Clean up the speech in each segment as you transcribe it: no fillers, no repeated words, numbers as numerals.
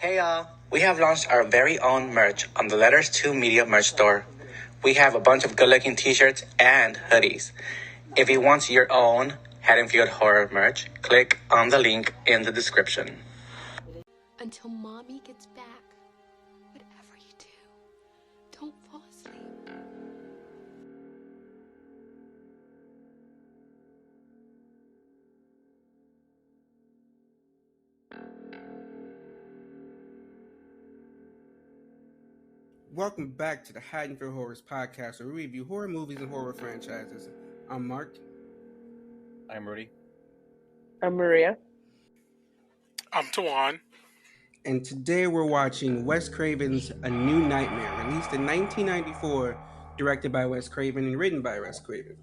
Hey y'all, we have launched our very own merch on the Letters 2 Media merch store. We have a bunch of good looking t-shirts and hoodies. If you want your own Haddonfield Horror merch, click on the link in the description. Until Mommy gets back, whatever you do, don't fall asleep. Welcome back to the Haddonfield Horrors podcast, where we review horror movies and horror franchises. I'm Mark. I'm Rudy. I'm Maria. I'm Tunein. And today we're watching Wes Craven's A New Nightmare, released in 1994, directed by Wes Craven and written by Wes Craven.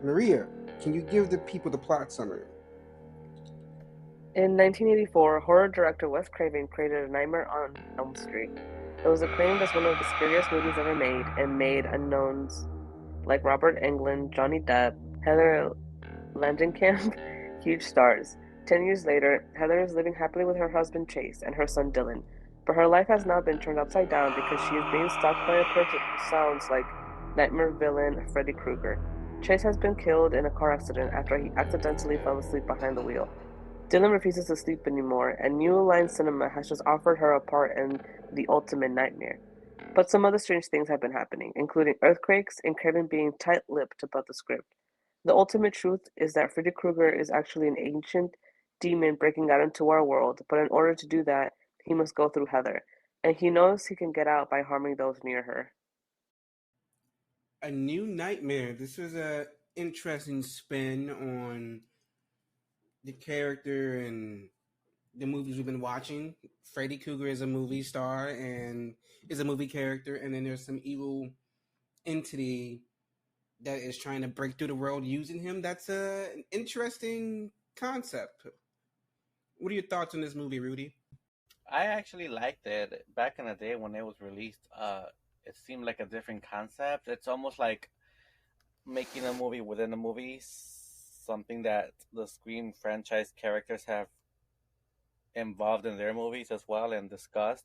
Maria, can you give the people the plot summary? In 1984, horror director Wes Craven created A Nightmare on Elm Street. It was acclaimed as one of the scariest movies ever made and made unknowns like Robert Englund, Johnny Depp, Heather Langenkamp huge stars. 10 years later, Heather is living happily with her husband Chase and her son Dylan, but her life has now been turned upside down because she is being stalked by a person who sounds like nightmare villain Freddy Krueger. Chase has been killed in a car accident after he accidentally fell asleep behind the wheel. Dylan refuses to sleep anymore, and New Line Cinema has just offered her a part in The Ultimate Nightmare. But some other strange things have been happening, including earthquakes and Craven being tight-lipped about the script. The ultimate truth is that Freddy Krueger is actually an ancient demon breaking out into our world, but in order to do that, he must go through Heather, and he knows he can get out by harming those near her. A New Nightmare. This was a interesting spin on the character and the movies we've been watching. Freddy Krueger is a movie star and is a movie character, and then there's some evil entity that is trying to break through the world using him. That's an interesting concept. What are your thoughts on this movie, Rudy? I actually liked it back in the day when it was released. It seemed like a different concept. It's almost like making a movie within a movie, something that the Scream franchise characters have involved in their movies as well and discussed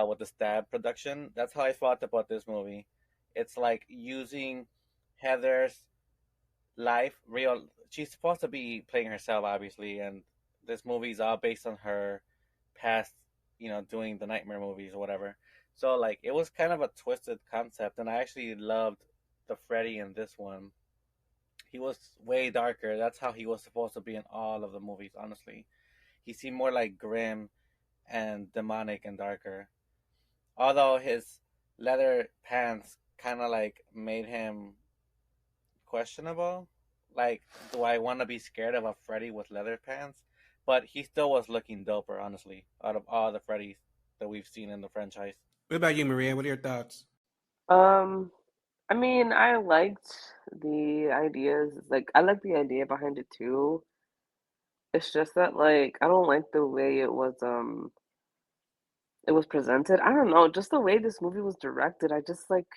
with the Stab production. That's how I thought about this movie. It's like using Heather's life, real. She's supposed to be playing herself, obviously, and this movie is all based on her past, doing the Nightmare movies or whatever. So, like, it was kind of a twisted concept, and I actually loved the Freddy in this one. He was way darker. That's how he was supposed to be in all of the movies, honestly. He seemed more like grim and demonic and darker. Although his leather pants kind of like made him questionable. Like, do I want to be scared of a Freddy with leather pants? But he still was looking doper, honestly, out of all the Freddys that we've seen in the franchise. What about you, Maria? What are your thoughts? I mean, I liked the ideas. Like, I like the idea behind it too. It's just that, like, I don't like the way it was presented. I don't know, just the way this movie was directed. I just like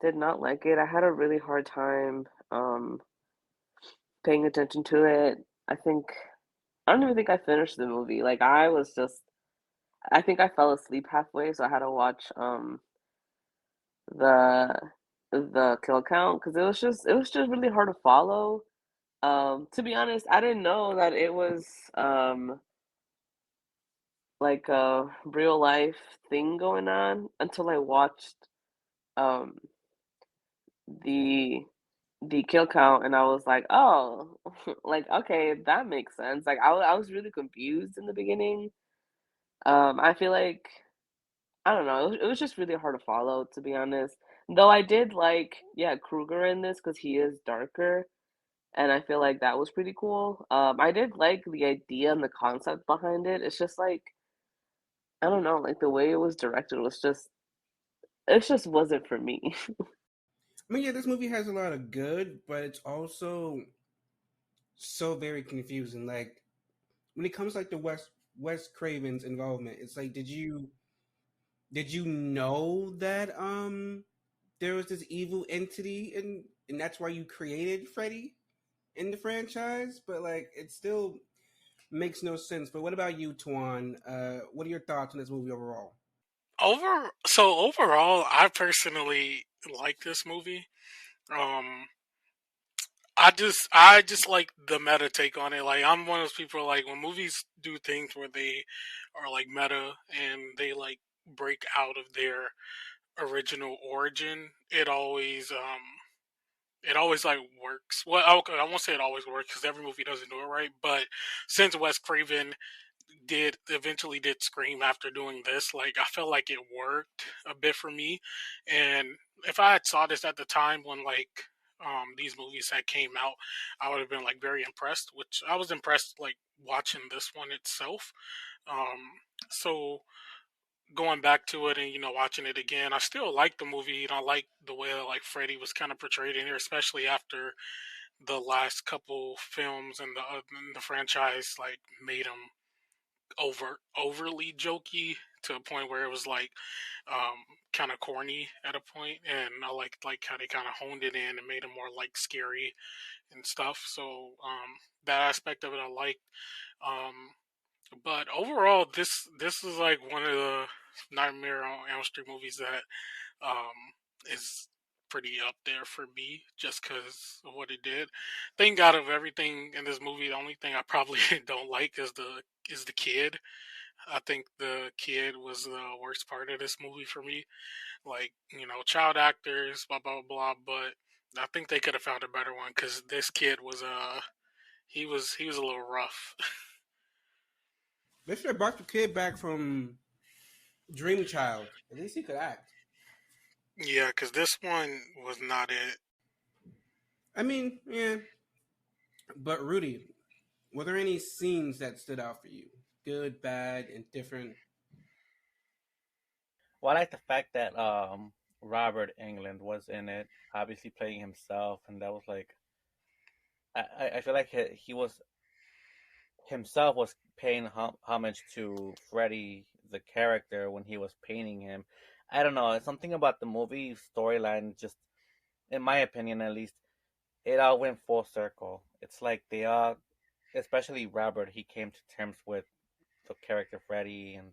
did not like it. I had a really hard time paying attention to it. I think I don't even think I finished the movie. Like I think I fell asleep halfway, so I had to watch the the kill count because it was just really hard to follow. To be honest, I didn't know that it was like a real life thing going on until I watched um the the kill count and I was like, oh, like okay, that makes sense. Like I was really confused in the beginning. I feel like I don't know. It was just really hard to follow, to be honest. Though I did like, yeah, Kruger in this because he is darker, and I feel like that was pretty cool. I did like the idea and the concept behind it. It's just like I don't know, like the way it was directed was just it just wasn't for me. I mean, yeah, this movie has a lot of good, but it's also so very confusing. Like when it comes like to Wes Craven's involvement, it's like, did you know that there was this evil entity and that's why you created Freddy in the franchise? But like, it's still makes no sense. But what about you, Tuan? What are your thoughts on this movie overall? Overall, I personally like this movie. Um, I just like the meta take on it. Like I'm one of those people like when movies do things where they are like meta and they like break out of their original origin. It always like works. Well, okay, I won't say it always works because every movie doesn't do it right. But since Wes Craven did Scream after doing this, like I felt like it worked a bit for me. And if I had saw this at the time when like these movies had came out, I would have been like very impressed. Which I was impressed like watching this one itself. So going back to it and watching it again, I still like the movie and I like the way that like Freddy was kind of portrayed in here, especially after the last couple films and the franchise like made him overly jokey to a point where it was like kind of corny at a point, and I like how they kind of honed it in and made it more like scary and stuff. So that aspect of it I like. Um, but overall, this is like one of the Nightmare on Elm Street movies that is pretty up there for me just because of what it did. Think out of everything in this movie, the only thing I probably don't like is the kid. I think the kid was the worst part of this movie for me. Like, child actors, blah blah blah. But I think they could have found a better one because this kid was he was a little rough. They should have brought the kid back from Dream Child. At least he could act. Yeah, because this one was not it. I mean, yeah. But Rudy, were there any scenes that stood out for you? Good, bad, indifferent? Well, I like the fact that Robert England was in it, obviously playing himself, and that was like I feel like he was himself was paying homage to Freddy the character when he was painting him. I don't know, something about the movie storyline, just in my opinion at least, it all went full circle. It's like they all, especially Robert, he came to terms with the character Freddy, and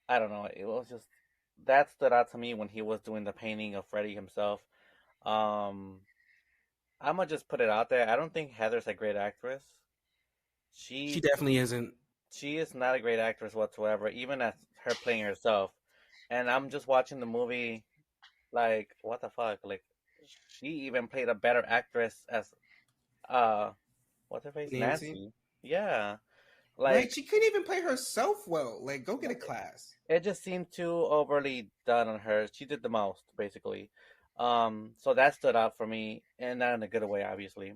I don't know, it was just that stood out to me when he was doing the painting of Freddy himself. Um, I'm gonna just put it out there. I don't think Heather's a great actress. She She definitely isn't. she is not a great actress whatsoever, even as her playing herself. And I'm just watching the movie, like, what the fuck? Like, she even played a better actress as uh, what's her face, Nancy. Nancy. Yeah, Right? like She couldn't even play herself well. Like, go get a class. it just seemed too overly done on her. She did the most, basically. So that stood out for me, and not in a good way, obviously.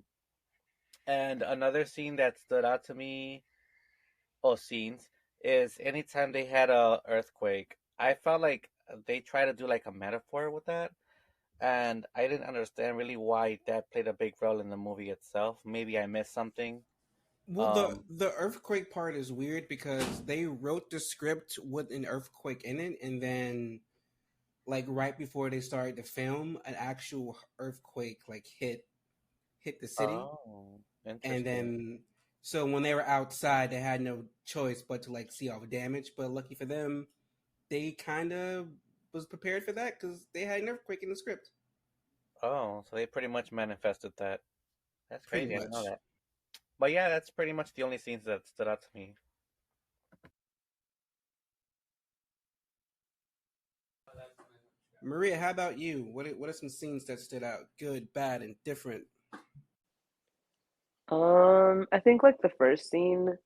And another scene that stood out to me, or scenes, is anytime they had a earthquake. I felt like they try to do like a metaphor with that, and I didn't understand really why that played a big role in the movie itself. Maybe I missed something. Well, the Um, the earthquake part is weird because they wrote the script with an earthquake in it, and then like right before they started to film, an actual earthquake like hit the city, oh, and interesting. then so when they were outside, they had no choice but to like see all the damage. But lucky for them, they kind of was prepared for that because they had an earthquake in the script, Oh, so they pretty much manifested that. That's pretty crazy. I didn't know much. that. But yeah, that's pretty much the only scenes that stood out to me. Maria, how about you? What are some scenes that stood out? Good, bad, and different. I think like the first scene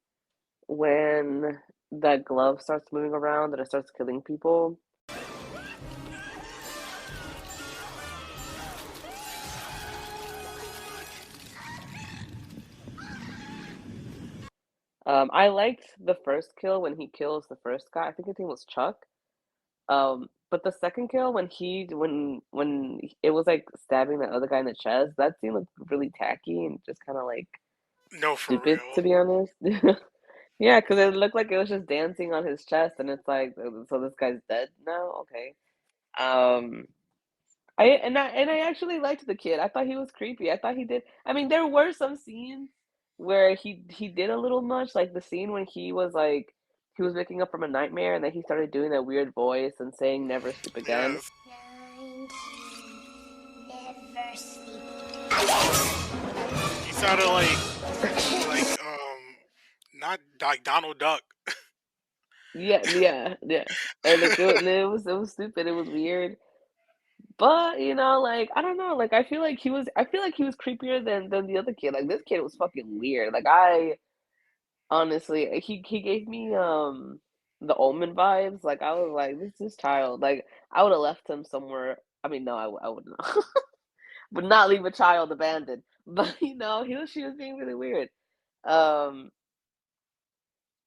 when that glove starts moving around and it starts killing people. I liked the first kill when he kills the first guy. I think his name was Chuck. But the second kill when it was like stabbing the other guy in the chest, that scene looked really tacky and just kind of like No, for stupid real. to be honest. Yeah, because it looked like it was just dancing on his chest, and it's like, so this guy's dead now. Okay. Um, I actually liked the kid. I thought he was creepy. I thought he did. I mean, there were some scenes where he did a little much, like the scene when he was waking up from a nightmare and then he started doing that weird voice and saying "never sleep again." Yes. 19. Never sleep. He sounded like not like Donald Duck. Yeah, yeah, yeah. And like it was stupid. It was weird. But like I don't know. Like I feel like he was creepier than the other kid. Like this kid was fucking weird. Like I honestly, he gave me the Omen vibes. Like I was like, this child. Like I would have left him somewhere. I mean, no, I would not. Would not leave a child abandoned. But she was being really weird. Um,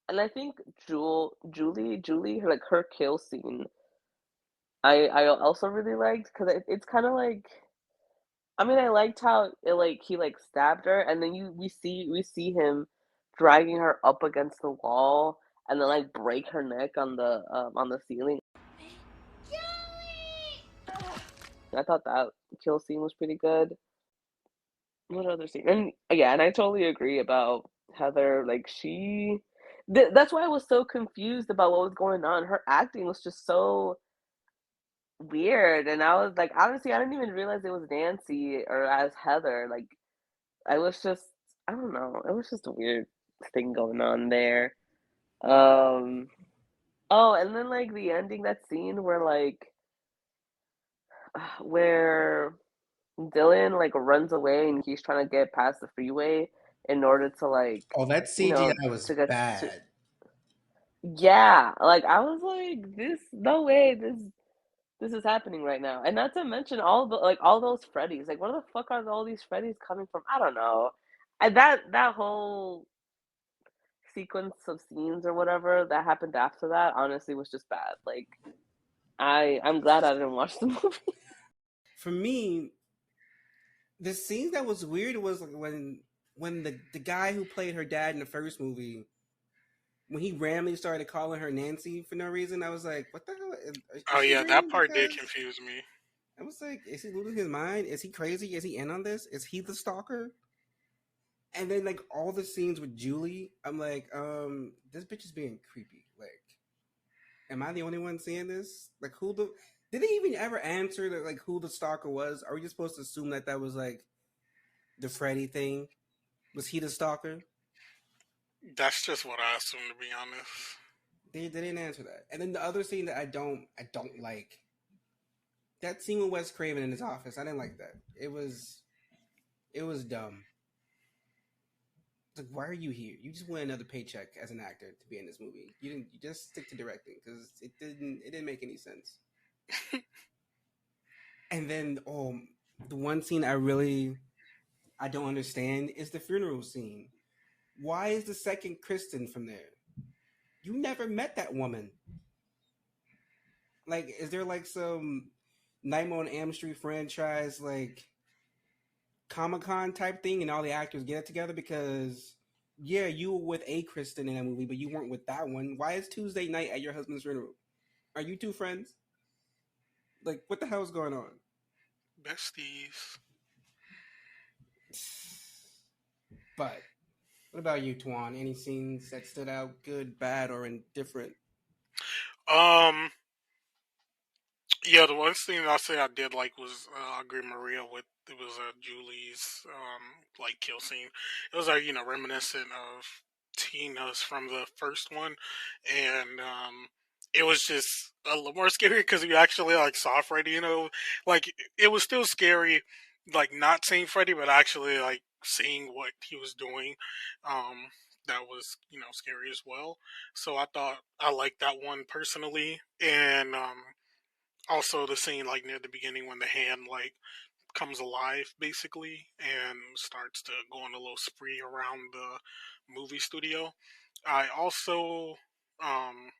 and I think Julie, like her kill scene, I also really liked because it's kind of like. I mean, I liked how he like stabbed her, and then we see him dragging her up against the wall, and then like break her neck on the ceiling. I thought that kill scene was pretty good. What other scene? And yeah, and I totally agree about Heather. Like that's why I was so confused about what was going on. Her acting was just so weird, and I was like, honestly, I didn't even realize it was Nancy or as Heather. Like I was just, I don't know, it was just a weird thing going on there. Um, oh, and then like the ending, that scene where where Dylan like runs away and he's trying to get past the freeway in order to Oh, that CGI was to get to, bad. yeah, like I was like, no way, this is happening right now. And not to mention all those Freddies. Like, where the fuck are all these Freddies coming from? I don't know. And that whole sequence of scenes or whatever that happened after that honestly was just bad. Like I'm glad I didn't watch the movie. For me, the scene that was weird was like when the guy who played her dad in the first movie, when he randomly started calling her Nancy for no reason. I was like, what the hell? Oh Is she yeah, that dreaming? part did Because confuse me. I was like, is he losing his mind? Is he crazy? Is he in on this? Is he the stalker? And then like all the scenes with Julie, I'm like, this bitch is being creepy. Like, am I the only one seeing this? Like, who the? Did they even ever answer that? Like, who the stalker was? Are we just supposed to assume that that was like the Freddy thing? Was he the stalker? That's just what I assumed, to be honest. They didn't answer that. And then the other scene that I don't like, that scene with Wes Craven in his office. I didn't like that. It was dumb. It's like, why are you here? You just want another paycheck as an actor to be in this movie. You didn't. You just stick to directing because it didn't make any sense. And then the one scene I don't understand is the funeral scene. Why is the second Kristen from there? You never met that woman. Like, is there like some Nightmare on Elm Street franchise like Comic Con type thing, and all the actors get it together? Because yeah, you were with a Kristen in that movie, but you weren't with that one. Why is Tuesday night at your husband's funeral? Are you two friends? Like, what the hell is going on? Besties. But what about you, Tuan? Any scenes that stood out, good, bad, or indifferent? Um, yeah, the one thing I say I did like was I agree Maria with it was Julie's like kill scene. It was like reminiscent of Tina's from the first one, and it was just a little more scary because you actually like saw Freddy. Like it was still scary, like not seeing Freddy, but actually like seeing what he was doing. Um, that was scary as well. So I thought I liked that one personally, and also the scene like near the beginning when the hand like comes alive basically and starts to go on a little spree around the movie studio. I also um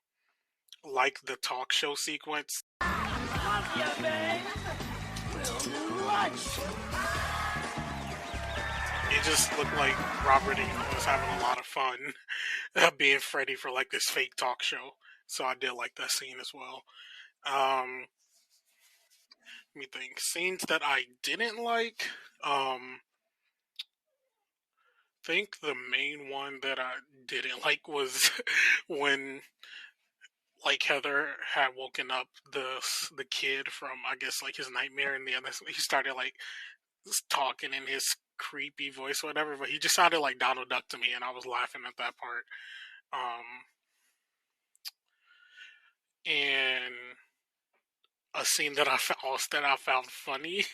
like the talk show sequence. It just looked like Robert Englund was having a lot of fun being Freddy for like this fake talk show. So I did like that scene as well. Um, Let me think. Scenes that I didn't like. Um, think the main one that I didn't like was when like Heather had woken up the kid from I guess like his nightmare, and then he started like talking in his creepy voice or whatever. But he just sounded like Donald Duck to me, and I was laughing at that part. Um, and a scene that I found funny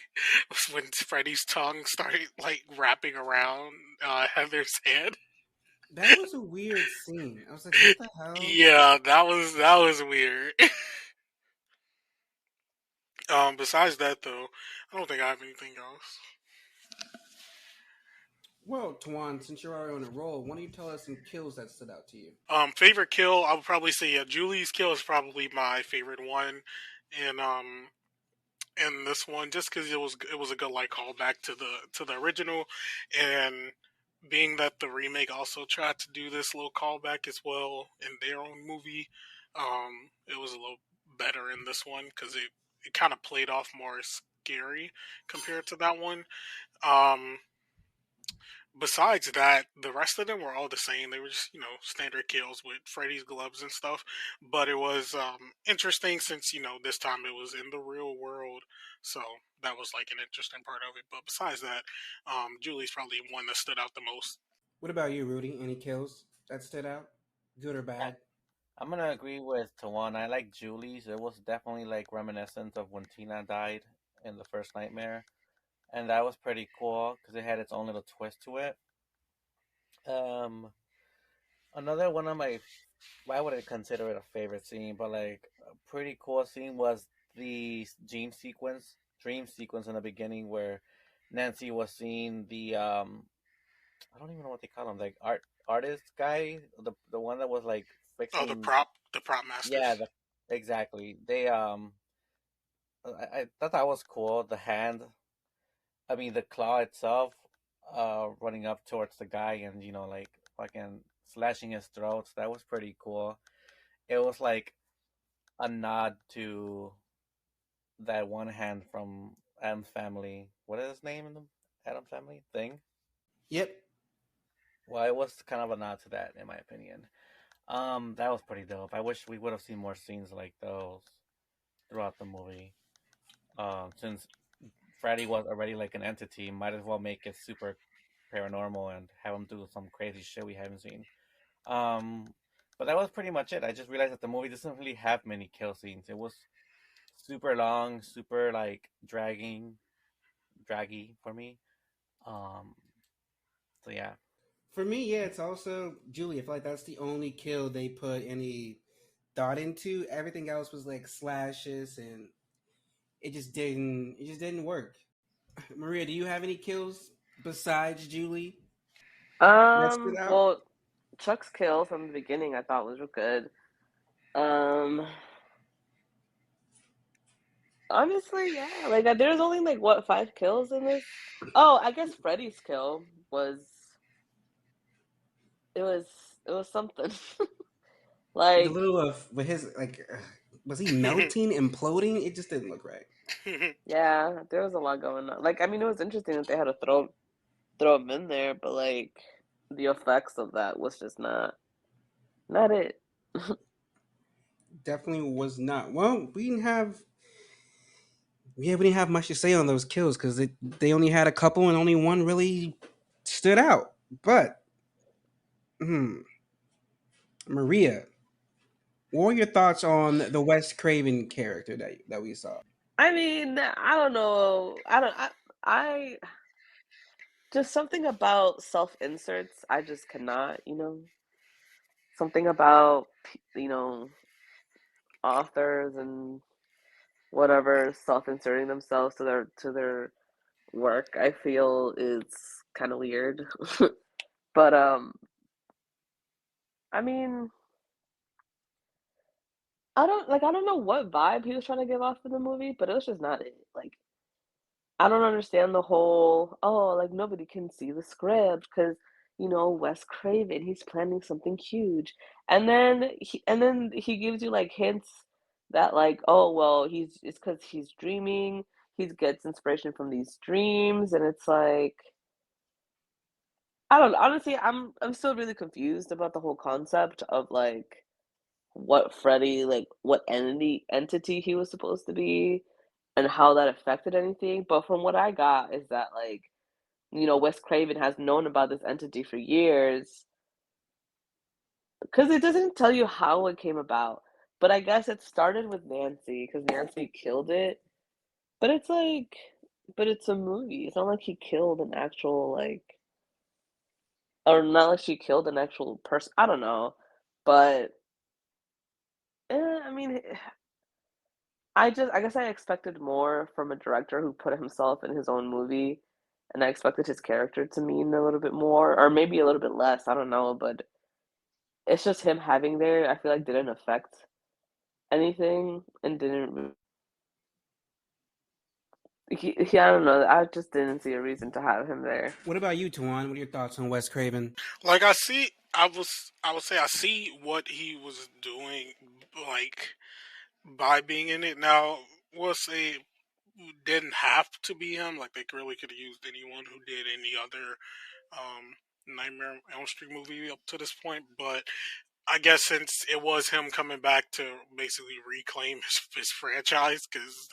was when Freddy's tongue started like wrapping around Heather's head. That was a weird scene. I was like, what the hell? Yeah, that was weird. Besides that though, I don't think I have anything else. Well, Tuan, since you're already on a roll, why don't you tell us some kills that stood out to you? Favorite kill, I would probably say Julie's kill is probably my favorite one, and in this one just because it was a good like callback to the original, and being that the remake also tried to do this little callback as well in their own movie, it was a little better in this one because it kind of played off more scary compared to that one. Um, Besides that, the rest of them were all the same. They were just, standard kills with Freddy's gloves and stuff. But it was interesting since, this time it was in the real world. So that was like an interesting part of it. But besides that, Julie's probably one that stood out the most. What about you, Rudy? Any kills that stood out? Good or I, bad? I'm gonna agree with Tawan. I like Julie's. It was definitely like reminiscent of when Tina died in the first Nightmare, and that was pretty cool because it had its own little twist to it. Um, Another one of my, I wouldn't consider it a favorite scene, but like a pretty cool scene was the dream sequence in the beginning where Nancy was seeing the I don't even know what they call him, like artist guy, the one that was like Oh, fixing. the prop masters. Yeah, exactly. They I thought that was cool. The hand, I mean the claw itself, running up towards the guy and like fucking slashing his throat. That was pretty cool. It was like a nod to that one hand from Adam's family. What is his name in the Adam's family thing? Yep. Well, it was kind of a nod to that, in my opinion. That was pretty dope. I wish we would have seen more scenes like those throughout the movie. Since Freddy was already like an entity, might as well make it super paranormal and have him do some crazy shit we haven't seen. Um, but that was pretty much it. I just realized that the movie doesn't really have many kill scenes. It was super long, super like draggy for me. Um, so yeah. For me, yeah, it's also Julie. I feel like that's the only kill they put any thought into. Everything else was like slashes, and it just didn't work. Maria, do you have any kills besides Julie that stood out? Well, Chuck's kill from the beginning I thought was real good. Um, Honestly, yeah. Like there's only like what 5 kills in this. Oh, I guess Freddy's kill was it was it was something. The Like little of with his was he melting, imploding? It just didn't look right. yeah, there was a lot going on. Like I mean, it was interesting that they had to throw him in there, but like the effects of that was just not it. Definitely was not. Well, we didn't have much to say on those kills because they only had a couple and only one really stood out. But hmm, Maria, what were your thoughts on the Wes Craven character that we saw? I mean, I don't know. I just something about self inserts. I just cannot. Something about you know authors and whatever self-inserting themselves to their work. I feel is kind of weird. But I mean, I don't know what vibe he was trying to give off in the movie, but it was just not it. Like I don't understand the whole, oh, like nobody can see the script because, Wes Craven, he's planning something huge. And then he gives you like hints that like, oh, well, it's because he's dreaming. He gets inspiration from these dreams, and it's like, I don't know. Honestly, I'm still really confused about the whole concept of like what Freddy, like what entity he was supposed to be and how that affected anything. But from what I got is that like, Wes Craven has known about this entity for years because it doesn't tell you how it came about. But I guess it started with Nancy because Nancy killed it. But it's like, but it's a movie. It's not like he killed an actual like, or not like she killed an actual person. I don't know, but I mean, I guess I expected more from a director who put himself in his own movie, and I expected his character to mean a little bit more, or maybe a little bit less. I don't know, but it's just him having there. I feel like didn't affect anything, and didn't. I don't know. I just didn't see a reason to have him there. What about you, Tuan? What are your thoughts on Wes Craven? Like I would say I see what he was doing, like by being in it. Now, we'll say didn't have to be him. Like they really could have used anyone who did any other Nightmare on Elm Street movie up to this point. But I guess since it was him coming back to basically reclaim his franchise because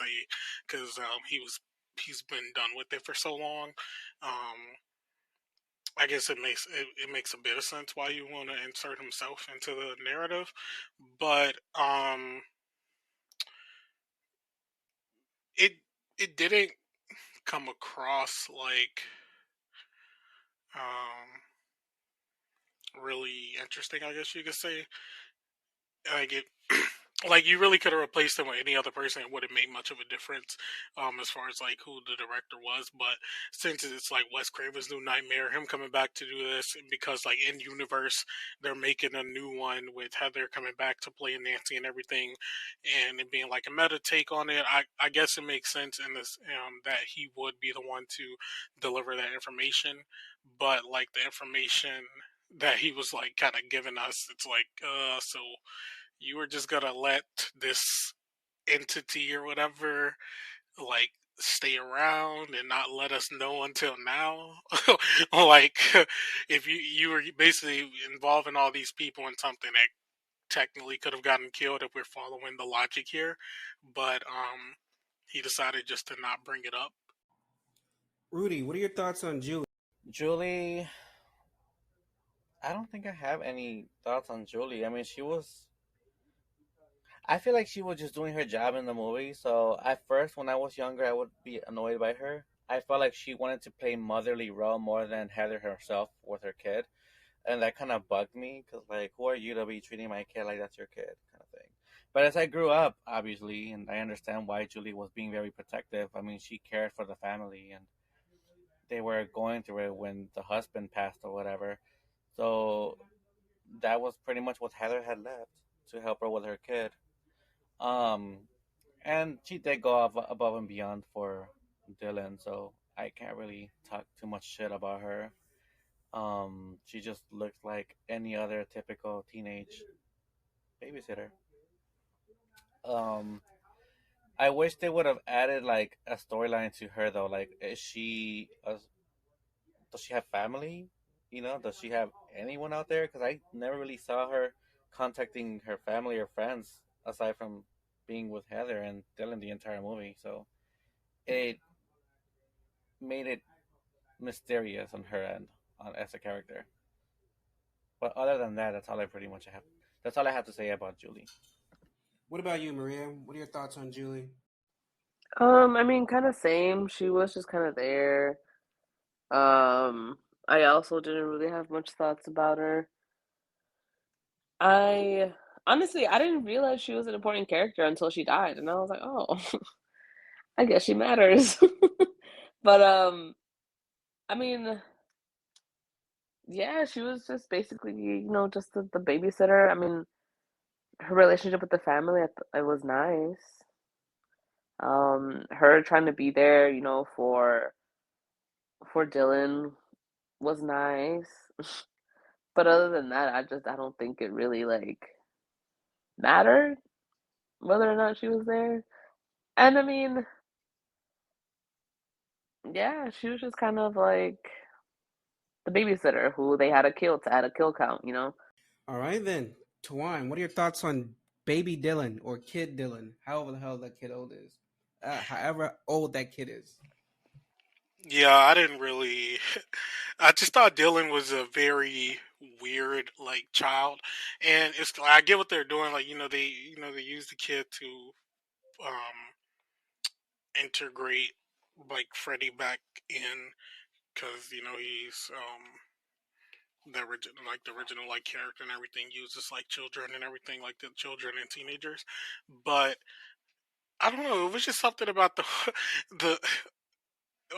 he's been done with it for so long. Um, I guess it makes a bit of sense why you want to insert himself into the narrative, but it it didn't come across like um really interesting. I guess you could say like it like you really could have replaced him with any other person. It wouldn't make much of a difference as far as like who the director was. But since it's like Wes Craven's New Nightmare, him coming back to do this because like in universe they're making a new one with Heather coming back to play Nancy and everything, and it being like a meta take on it. I guess it makes sense in this that he would be the one to deliver that information, but like the information that he was like kind of giving us, it's like so you were just gonna let this entity or whatever like stay around and not let us know until now. Like if you were basically involving all these people in something that technically could have gotten killed if we're following the logic here, but he decided just to not bring it up. Rudy, what are your thoughts on Julie? Julie, I don't think I have any thoughts on Julie. I mean, she was. I feel like she was just doing her job in the movie. So at first, when I was younger, I would be annoyed by her. I felt like she wanted to play motherly role more than Heather herself with her kid, and that kind of bugged me because like, who are you to be treating my kid like that's your kid, kind of thing. But as I grew up, obviously, and I understand why Julie was being very protective. I mean, she cared for the family, and they were going through it when the husband passed or whatever. So that was pretty much what Heather had left to help her with her kid. Um, and she did go above and beyond for Dylan, so I can't really talk too much shit about her. She just looks like any other typical teenage babysitter. Um, I wish they would have added like a storyline to her though. Like, does she have family? Does she have anyone out there? Because I never really saw her contacting her family or friends aside from being with Heather and Dylan the entire movie. So it made it mysterious on her end as a character. But other than that, that's all I pretty much have. That's all I have to say about Julie. What about you, Maria? What are your thoughts on Julie? I mean, kind of same. She was just kind of there. Um, I also didn't really have much thoughts about her. I honestly, I didn't realize she was an important character until she died, and I was like, oh, I guess she matters. But I mean, yeah, she was just basically, just the babysitter. I mean, her relationship with the family, it was nice. Her trying to be there, for Dylan was nice. But other than that, I don't think it really like mattered whether or not she was there. And I mean, yeah, she was just kind of like the babysitter who they had to kill to add a kill count. All right then, Tuan, what are your thoughts on baby Dylan or kid Dylan, however the hell that kid old is, however old that kid is? Yeah, I didn't really. I just thought Dylan was a very weird like child, and it's I get what they're doing. Like they use the kid to integrate like Freddy back in because he's the original like character and everything uses like children and everything like the children and teenagers, but I don't know. It was just something about the the.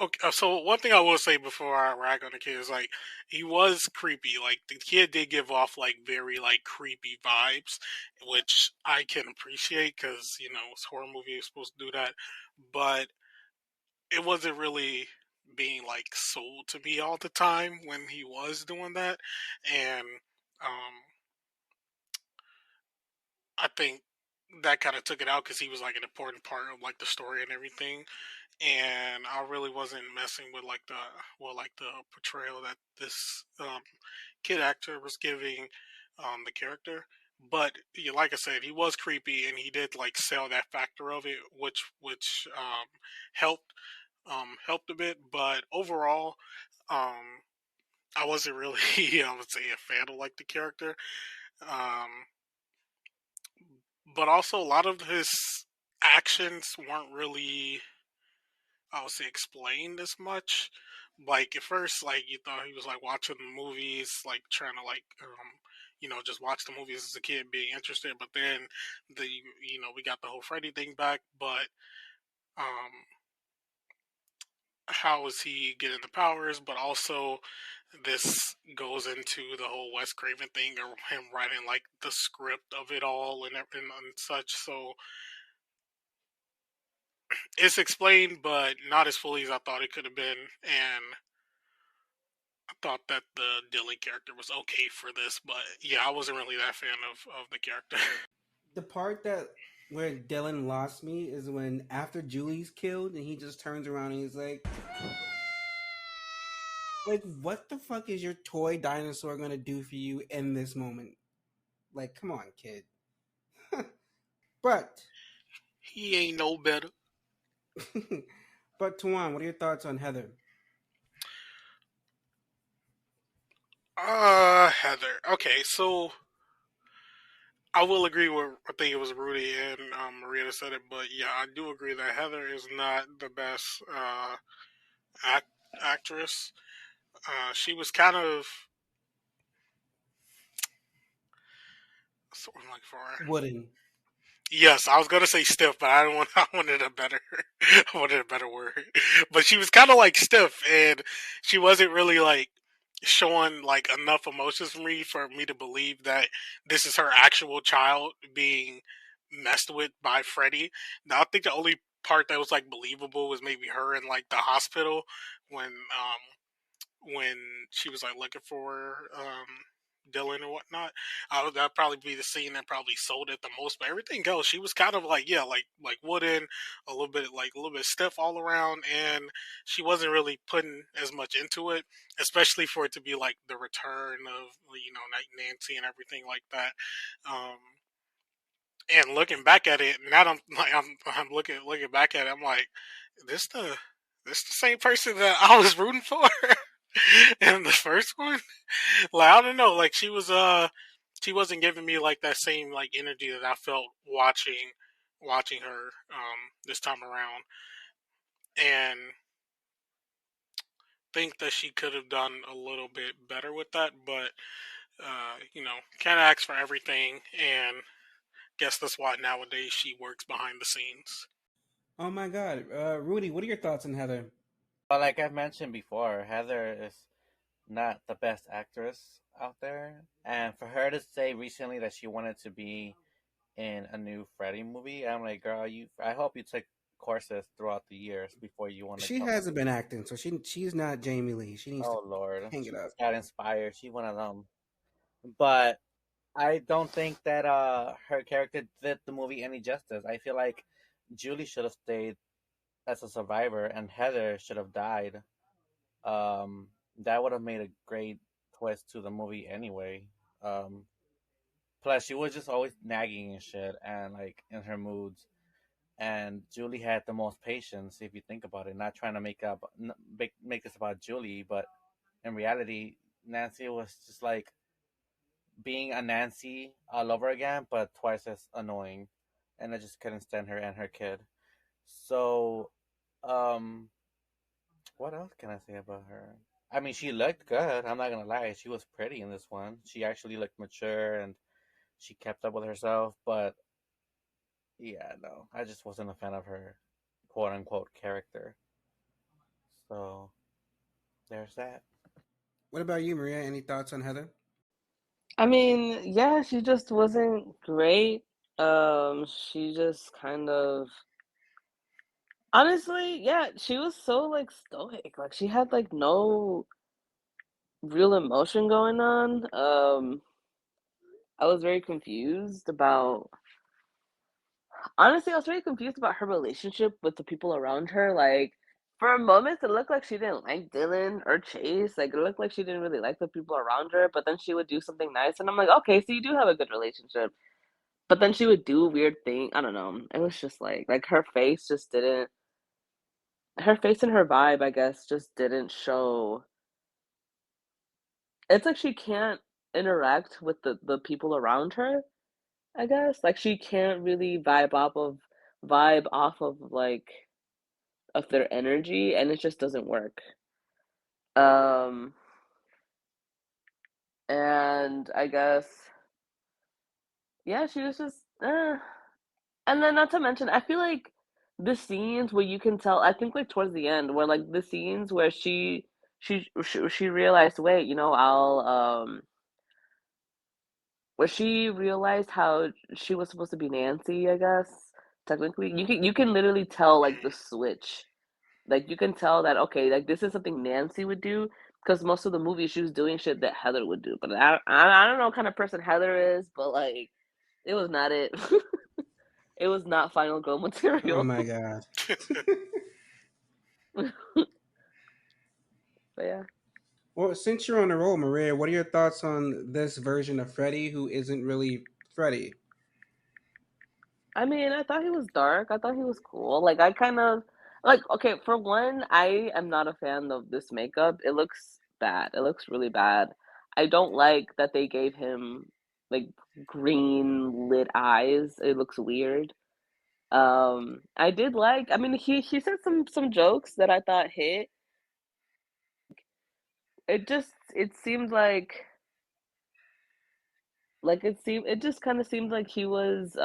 Okay, so one thing I will say before I rag on the kid is like he was creepy. Like the kid did give off like very like creepy vibes, which I can appreciate because it's a horror movie. You're supposed to do that, but it wasn't really being like sold to me all the time when he was doing that, and um, I think that kind of took it out because he was like an important part of like the story and everything, and I really wasn't messing with like the portrayal that this kid actor was giving the character. But yeah, like I said, he was creepy, and he did like sell that factor of it, which helped helped a bit. But overall, um, I wasn't really I would say a fan of like the character. Um, but also a lot of his actions weren't really I would say explained as much. Like at first, like you thought he was like watching the movies, like trying to like just watch the movies as a kid, being interested. But then we got the whole Freddy thing back. But um, how is he getting the powers? But also this goes into the whole Wes Craven thing, or him writing like the script of it all and such. So it's explained, but not as fully as I thought it could have been, and I thought that the Dylan character was okay for this, but yeah, I wasn't really that fan of the character. The part that where Dylan lost me is when after Julie's killed and he just turns around and he's like, what the fuck is your toy dinosaur gonna do for you in this moment? Like, come on, kid. But, He ain't no better. but Tuan, what are your thoughts on Heather? Heather. Okay, so I will agree with I think it was Rudy and Maria that said it, but yeah, I do agree that Heather is not the best act- actress. She was kind of sort of like for Wooden. Yes, I was gonna say stiff, but I don't want. I wanted a better. I wanted a better word. But she was kind of like stiff, and she wasn't really like showing like enough emotions for me to believe that this is her actual child being messed with by Freddy. Now I think the only part that was like believable was maybe her in like the hospital when she was like looking for Dylan or whatnot. That'd probably be the scene that probably sold it the most. But everything else, she was kind of like like wooden, a little bit stiff all around, and she wasn't really putting as much into it, especially for it to be like the return of Night Nancy and everything like that. Um, and looking back at it, now I'm looking back at it, I'm like, this the this the same person that I was rooting for in the first one. Like I don't know, like she wasn't giving me like that same like energy that I felt watching her this time around, and think that she could have done a little bit better with that, but can't ask for everything, and guess that's why nowadays she works behind the scenes. Oh my god. Rudy, what are your thoughts on Heather? But like I've mentioned before, Heather is not the best actress out there, and for her to say recently that she wanted to be in a new Freddy movie, I'm like, girl, you. I hope you took courses throughout the years before you want to She jump. hasn't been acting, so she's not Jamie Lee. She needs to Oh Lord, hang it she up. just got inspired. She one of them, but I don't think that her character did the movie any justice. I feel like Julie should have stayed as a survivor, and Heather should have died. Um, That would have made a great twist to the movie anyway. Um, Plus, she was just always nagging and shit, and like in her moods. And Julie had the most patience, if you think about it. Not trying to make this about Julie, but in reality, Nancy was just like being a Nancy all over again, but twice as annoying, and I just couldn't stand her and her kid. So, um, what else can I say about her? I mean, she looked good. I'm not gonna lie. She was pretty in this one. She actually looked mature and she kept up with herself. But yeah, no, I just wasn't a fan of her quote unquote character. So there's that. What about you, Maria? Any thoughts on Heather? I mean, yeah, she just wasn't great. She just kind of honestly, yeah, she was so like stoic. Like she had like no real emotion going on. I was very confused about honestly, I was very confused about her relationship with the people around her. Like for a moment it looked like she didn't like Dylan or Chase. Like it looked like she didn't really like the people around her, but then she would do something nice and I'm like, okay, so you do have a good relationship. But then she would do weird thing. I don't know. It was just like her face just didn't her face and her vibe, I guess, just didn't show. It's like she can't interact with the people around her, I guess. Like she can't really vibe off of like of their energy and it just doesn't work. Um and I guess yeah, she was just and then not to mention, I feel like the scenes where you can tell, I think like towards the end, where like the scenes where she realized, wait, where she realized how she was supposed to be Nancy, I guess. Technically, you can literally tell like the switch. Like you can tell that okay, like this is something Nancy would do because most of the movie she was doing shit that Heather would do. But I don't know what kind of person Heather is, but like it was not it. It was not final girl Oh material. my god. But yeah. Well, since you're on the roll, Maria, what are your thoughts on this version of Freddy who isn't really Freddy? I mean, I thought he was dark. I thought he was cool. Like I kind of like okay, for one, I am not a fan of this makeup. It looks bad. It looks really bad. I don't like that they gave him like green lit eyes. It looks weird. I did like I mean he said some jokes that I thought hit. It seemed like it just kind of seemed like he was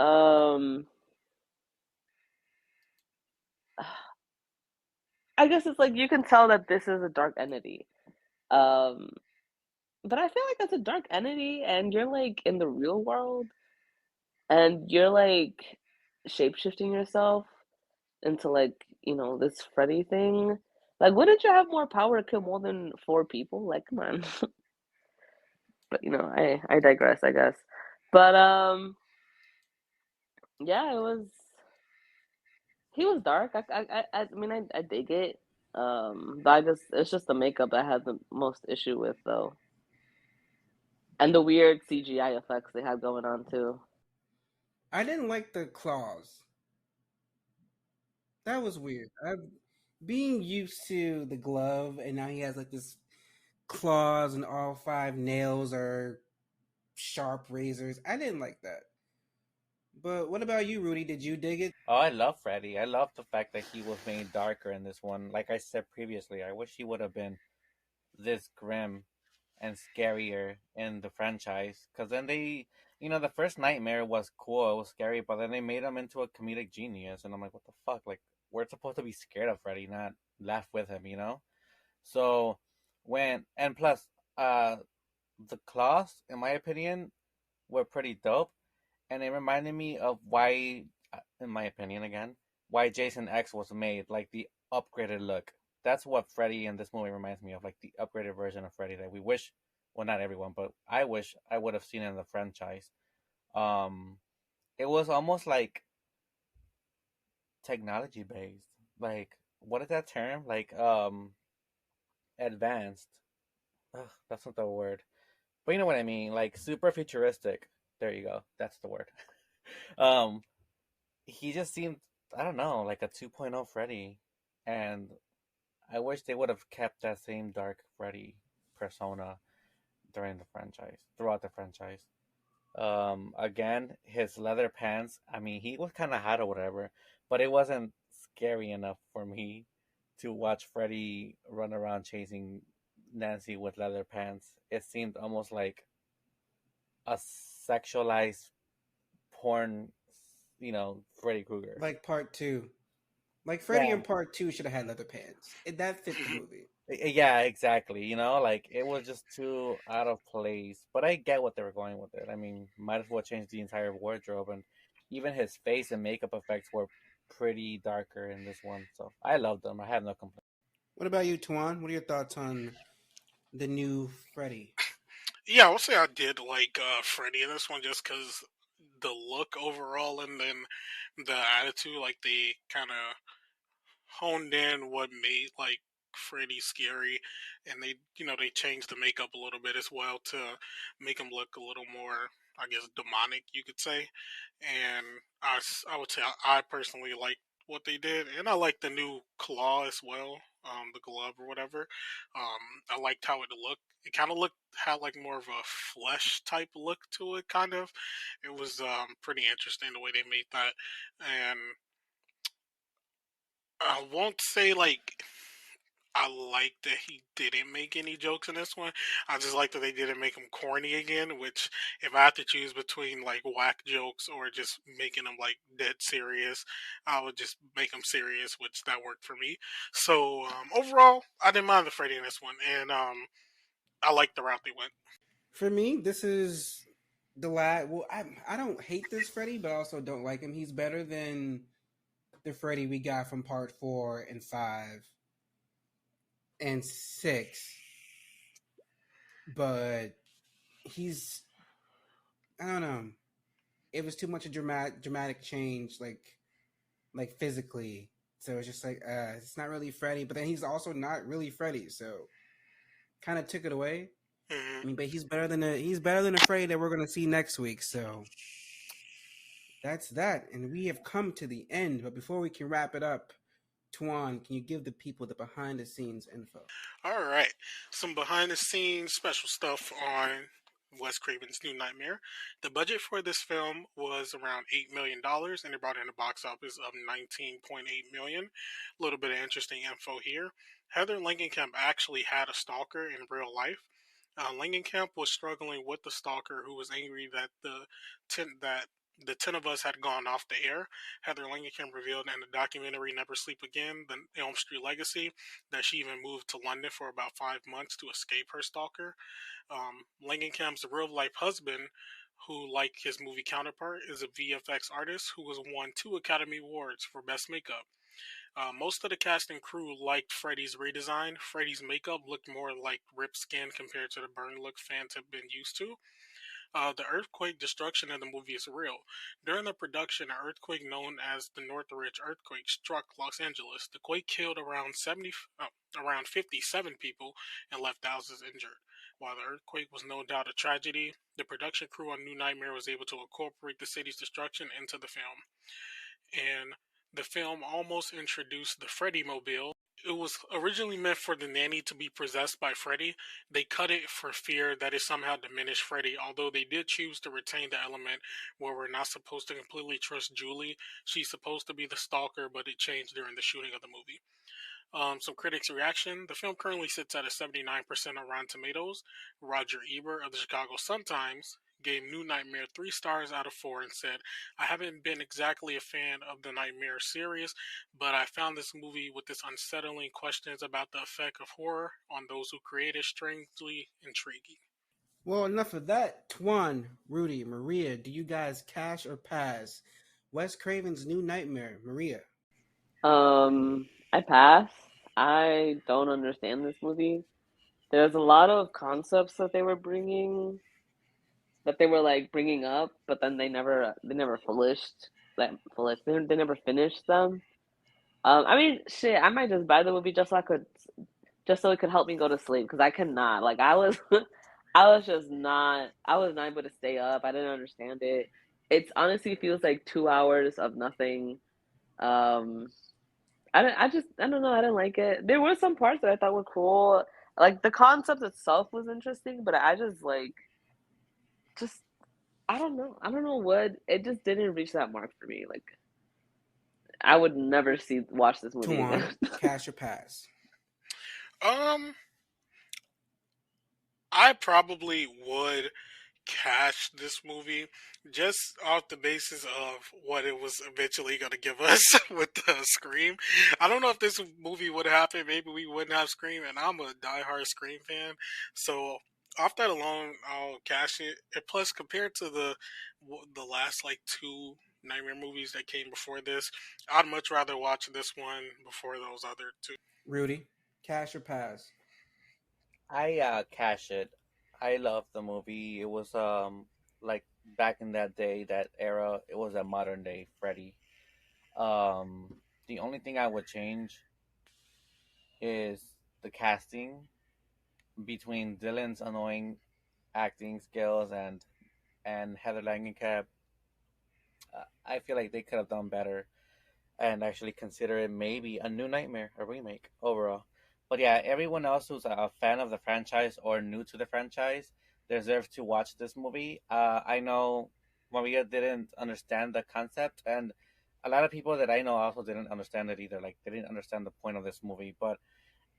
I guess it's like you can tell that this is a dark entity. Um, but I feel like that's a dark entity, and you're like in the real world, and you're like shapeshifting yourself into like this Freddy thing. Like, wouldn't you have more power to kill more than four people? Like, come on. But I digress, I guess. But yeah, he was dark. I mean I dig it. But I guess it's just the makeup I had the most issue with though. And the weird CGI effects they had going on too. I didn't like the claws. That was weird. Being used to the glove, and now he has like this claws, and all five nails are sharp razors. I didn't like that. But what about you, Rudy? Did you dig it? Oh, I love Freddy. I love the fact that he was made darker in this one. Like I said previously, I wish he would have been this grim and scarier in the franchise. Because then the first Nightmare was cool, it was scary, but then they made him into a comedic genius, and I'm like, what the fuck? Like, we're supposed to be scared of Freddy, not laugh with him. So and plus, the claws, in my opinion, were pretty dope, and it reminded me of why, in my opinion, again, why Jason X was made, like the upgraded look. That's what Freddy in this movie reminds me of, like the upgraded version of Freddy that we wish, well, not everyone, but I wish I would have seen in the franchise. Um, it was almost like technology based, like what is that term? Like advanced. that's not the word, but you know what I mean. Like super futuristic. There you go. That's the word. um, he just seemed, I don't know, like a 2.0 Freddy, and I wish they would have kept that same dark Freddy persona throughout the franchise. Again, his leather pants. I mean, he was kind of hot or whatever, but it wasn't scary enough for me to watch Freddy run around chasing Nancy with leather pants. It seemed almost like a sexualized porn, Freddy Krueger. Like part two. Like Freddy Yeah. in part two should have had leather pants. That fit the movie. Yeah, exactly. Like it was just too out of place. But I get what they were going with it. I mean, might as well change the entire wardrobe, and even his face and makeup effects were pretty darker in this one. So I loved them. I have no complaints. What about you, Tuan? What are your thoughts on the new Freddy? Yeah, I would say I did like Freddy in this one just because the look overall and then the attitude, like they kind of honed in what made like Freddy scary, and they changed the makeup a little bit as well to make him look a little more, I guess, demonic, you could say. And I would say I personally like what they did, and I like the new claw as well, the glove or whatever. I liked how it looked. It kind of had like more of a flesh type look to it, kind of. It was pretty interesting the way they made that, and I won't say like I like that he didn't make any jokes in this one. I just like that they didn't make him corny again. Which, if I had to choose between like whack jokes or just making them like dead serious, I would just make them serious, which that worked for me. So overall, I didn't mind the Freddy in this one, and I like the route they went. For me, this is the last. Well, I don't hate this Freddy, but I also don't like him. He's better than the Freddy we got from part 4 and 5 and 6, but he's, I don't know. It was too much a dramatic change, like physically. So it's just like it's not really Freddy, but then he's also not really Freddy. So kind of took it away. Hmm. I mean, but he's better than a Freddy that we're gonna see next week. So that's that, and we have come to the end. But before we can wrap it up, Tuan, can you give the people the behind the scenes info? All right, some behind the scenes special stuff on Wes Craven's New Nightmare. The budget for this film was around $8 million, and it brought in a box office of 19.8 million. A little bit of interesting info here. Heather Langenkamp actually had a stalker in real life. Langenkamp was struggling with the stalker, who was angry that the 10 of us had gone off the air. Heather Langenkamp revealed in the documentary Never Sleep Again, the Elm Street Legacy, that she even moved to London for about 5 months to escape her stalker. Langenkamp's real life husband, who, like his movie counterpart, is a VFX artist who has won 2 Academy Awards for Best Makeup. Most of the cast and crew liked Freddy's redesign. Freddy's makeup looked more like ripped skin compared to the burn look fans have been used to. The earthquake destruction in the movie is real. During the production, an earthquake known as the Northridge earthquake struck Los Angeles. The quake killed around 57 people and left thousands injured. While the earthquake was no doubt a tragedy, the production crew on New Nightmare was able to incorporate the city's destruction into the film. And the film almost introduced the Freddy Mobile. It was originally meant for the nanny to be possessed by Freddy. They cut it for fear that it somehow diminished Freddy, although they did choose to retain the element where we're not supposed to completely trust Julie. She's supposed to be the stalker, but it changed during the shooting of the movie. Some critics' reaction. The film currently sits at a 79% on Rotten Tomatoes. Roger Ebert of the Chicago Sun-Times gave New Nightmare 3 stars out of 4 and said, I haven't been exactly a fan of the Nightmare series, but I found this movie with its unsettling questions about the effect of horror on those who create it strangely intriguing. Well, enough of that. Tuan, Rudy, Maria, do you guys cash or pass? Wes Craven's New Nightmare, Maria. I pass. I don't understand this movie. There's a lot of concepts that they were like bringing up, but then they never they never finished them. I mean, shit, I might just buy the movie just so I could just so it could help me go to sleep because I cannot. Like I was, I was just not. I was not able to stay up. I didn't understand it. It's honestly feels like 2 hours of nothing. Um, I don't know. I didn't like it. There were some parts that I thought were cool. Like the concept itself was interesting, but I just like just I don't know. I don't know what it just didn't reach that mark for me. Like I would never watch this movie again. Tuan, cash or pass? Um, I probably would catch this movie just off the basis of what it was eventually going to give us with the Scream. I don't know if this movie would happen. Maybe we wouldn't have Scream, and I'm a diehard Scream fan. So off that alone, I'll cash it. And plus, compared to the last like two Nightmare movies that came before this, I'd much rather watch this one before those other two. Rudy, cash or pass? I cash it. I love the movie. It was like back in that day, that era. It was a modern day Freddy. The only thing I would change is the casting between Dylan's annoying acting skills and Heather Langenkamp. I feel like they could have done better and actually consider it maybe a new Nightmare, a remake overall. But yeah, everyone else who's a fan of the franchise or new to the franchise deserves to watch this movie. I know Maria didn't understand the concept, and a lot of people that I know also didn't understand it either. Like, they didn't understand the point of this movie. But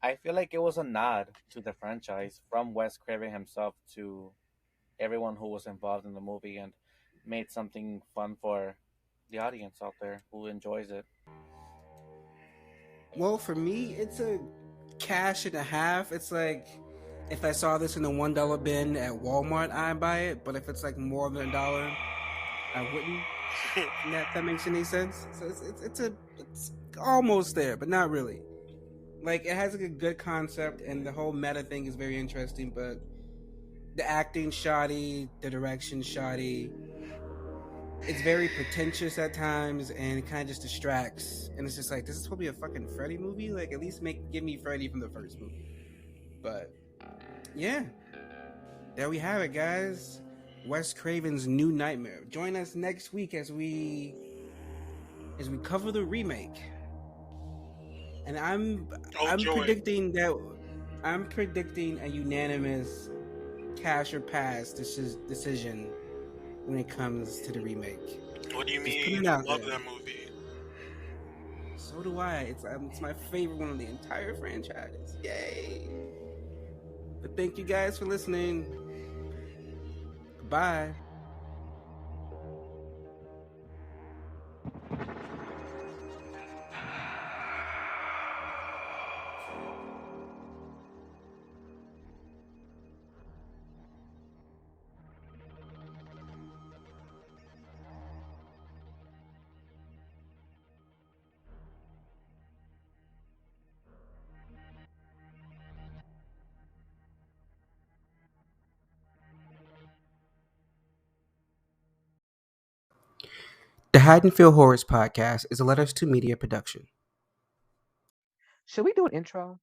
I feel like it was a nod to the franchise from Wes Craven himself to everyone who was involved in the movie, and made something fun for the audience out there who enjoys it. Well, for me, it's a cash and a half. It's like if I saw this in the $1 bin at Walmart, I'd buy it. But if it's like more than $1, I wouldn't. That makes any sense. So it's almost there, but not really. Like it has like a good concept, and the whole meta thing is very interesting. But the acting shoddy, the direction shoddy. It's very pretentious at times, and it kind of just distracts. And it's just like, this is supposed to be a fucking Freddy movie. Like, at least give me Freddy from the first movie. But yeah, there we have it, guys. Wes Craven's New Nightmare. Join us next week as we cover the remake. And I'm predicting a unanimous cash or pass decision when it comes to the remake. What do you Just mean? I love that movie. So do I. It's my favorite one of the entire franchise. Yay! But thank you guys for listening. Goodbye. The Haddonfield Horrors podcast is a Letters to Media production. Should we do an intro?